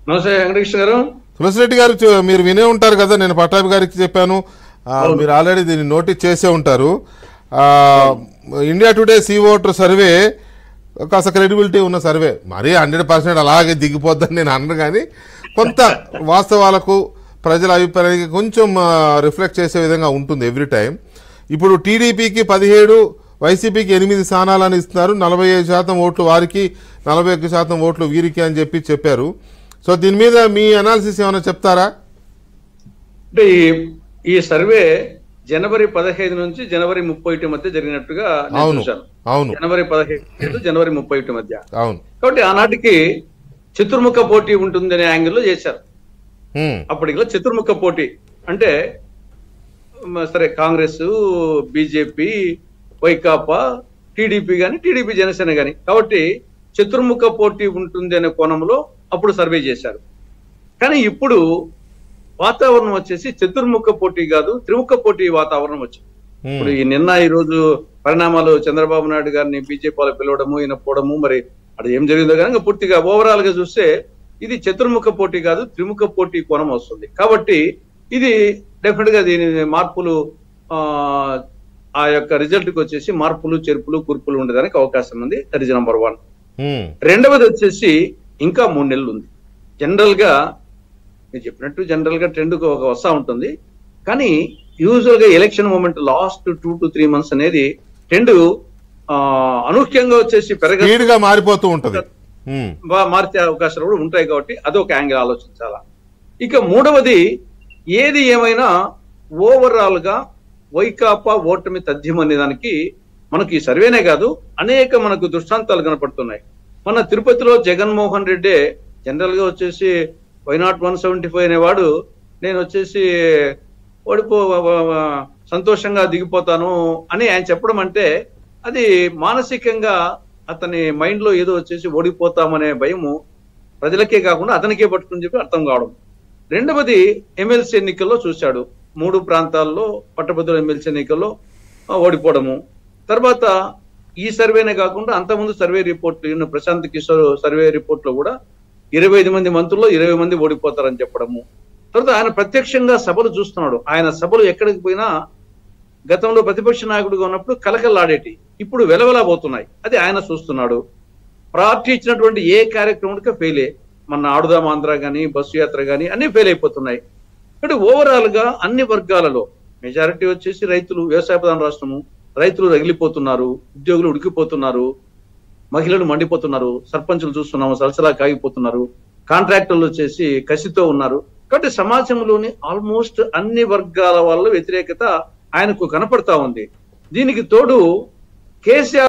నమస్తే వెంకటకృష్ణ గారు. తులసిరెడ్డి గారు, మీరు వినే ఉంటారు కదా, నేను పట్టాభి గారికి చెప్పాను, మీరు ఆల్రెడీ దీన్ని నోటీస్ చేసే ఉంటారు. India Today C Voter survey కాస్త క్రెడిబిలిటీ ఉన్న సర్వే, మరీ 100% అలాగే దిగిపోద్దని నేను అన్నాను, కానీ కొంత వాస్తవాలకు ప్రజల అభిప్రాయానికి కొంచెం రిఫ్లెక్ట్ చేసే విధంగా ఉంటుంది ఎవ్రీ టైం. ఇప్పుడు టీడీపీకి 17, వైసీపీకి 8 స్థానాలను ఇస్తున్నారు. 45% ఓట్లు వారికి, 41% ఓట్లు వీరికి అని చెప్పారు. సో దీని మీద మీ అనాలిసిస్ ఏమైనా చెప్తారా? అంటే ఈ సర్వే జనవరి 15 నుంచి జనవరి 31 మధ్య జరిగినట్టుగా నేను చూశాను. జనవరి 15 జనవరి 31 మధ్య. అవును. కాబట్టి ఆనాటికి చతుర్ముఖ పోటీ ఉంటుందనే యాంగిల్లో చేశారు. అప్పటిలో చతుర్ముఖ పోటీ అంటే సరే, కాంగ్రెస్, బీజేపీ, వైకాపా, టీడీపీ గాని, టీడీపీ జనసేన గాని, కాబట్టి చతుర్ముఖ పోటీ ఉంటుంది అనే కోణంలో అప్పుడు సర్వే చేశారు. కానీ ఇప్పుడు వాతావరణం వచ్చేసి చతుర్ముఖ పోటీ కాదు, త్రిముఖ పోటీ వాతావరణం వచ్చింది. ఇప్పుడు ఈ రోజు పరిణామాలు, చంద్రబాబు నాయుడు గారిని బీజేపీ వాళ్ళు పిలవడము, ఈయన పోవడము, మరి అది ఏం జరిగిందో కానీ పూర్తిగా ఓవరాల్ గా చూస్తే ఇది చతుర్ముఖ పోటీ కాదు, త్రిముఖ పోటీ కోణం వస్తుంది. కాబట్టి ఇది డెఫినెట్ గా దీని మార్పులు, ఆ యొక్క రిజల్ట్ కి వచ్చేసి మార్పులు, చేర్పులు, కూర్పులు ఉండడానికి అవకాశం ఉంది. That is number 1. రెండవది వచ్చేసి ఇంకా 3 నెలలు ఉంది. జనరల్ గా మీరు చెప్పినట్టు జనరల్ గా ట్రెండ్ వస్తా ఉంటుంది, కానీ యూజువల్ గా election moment last 2 to 3 months అనేది ట్రెండ్ అనూహ్యంగా వచ్చేసి పెరగగా మారిపోతూ ఉంటుంది, మార్చే అవకాశాలు కూడా ఉంటాయి. కాబట్టి అదొక యాంగిల్ ఆలోచించాలా. ఇక మూడవది, ఏది ఏమైనా ఓవరాల్ గా వైకాపా ఓటమి తథ్యం అనే దానికి మనకి ఈ సర్వేనే కాదు, అనేక మనకు దృష్టాంతాలు కనపడుతున్నాయి. మన తిరుపతిలో జగన్మోహన్ రెడ్డి జనరల్ గా వచ్చేసి వైనాట్ 175 అనేవాడు, నేను వచ్చేసి సంతోషంగా దిగిపోతాను అని ఆయన చెప్పడం అంటే అది మానసికంగా అతని మైండ్ లో ఏదో వచ్చేసి ఓడిపోతామనే భయము ప్రజలకే కాకుండా అతనికే పట్టుకుని చెప్పి అర్థం కావడం. రెండవది, ఎమ్మెల్సీ ఎన్నికల్లో చూశాడు, 3 ప్రాంతాల్లో పట్టభద్రుల ఎమ్మెల్సీ ఎన్నికల్లో ఓడిపోవడము. తర్వాత ఈ సర్వేనే కాకుండా అంతకుముందు సర్వే రిపోర్ట్లు, ప్రశాంత్ కిషోర్ సర్వే రిపోర్ట్ లో కూడా 25 మంది మంత్రుల్లో 20 మంది ఓడిపోతారని చెప్పడము. తర్వాత ఆయన ప్రత్యక్షంగా సభలు చూస్తున్నాడు. ఆయన సభలు ఎక్కడికి పోయినా గతంలో ప్రతిపక్ష నాయకుడిగా ఉన్నప్పుడు కలకల్లాడేటి, ఇప్పుడు వెలవెలబోతున్నాయి. అది ఆయన చూస్తున్నాడు. పార్టీ ఇచ్చినటువంటి ఏ కార్యక్రమానికి ఫెయిలే. మన ఆడుదాం ఆంధ్ర గాని, బస్సు యాత్ర గాని అన్ని ఫెయిల్ అయిపోతున్నాయి. అంటే ఓవరాల్ గా అన్ని వర్గాలలో మెజారిటీ వచ్చేసి రైతులు, వ్యవసాయ ప్రధాన రాష్ట్రము, రైతులు రగిలిపోతున్నారు, ఉద్యోగులు ఉడికిపోతున్నారు, మహిళలు మండిపోతున్నారు, సర్పంచులు చూస్తున్నాము సలసలా కాగిపోతున్నారు, కాంట్రాక్టర్లు వచ్చేసి కసితో ఉన్నారు. కాబట్టి సమాజంలోని ఆల్మోస్ట్ అన్ని వర్గాల వాళ్ళ వ్యతిరేకత ఆయనకు కనపడతా ఉంది. దీనికి తోడు కేసీఆర్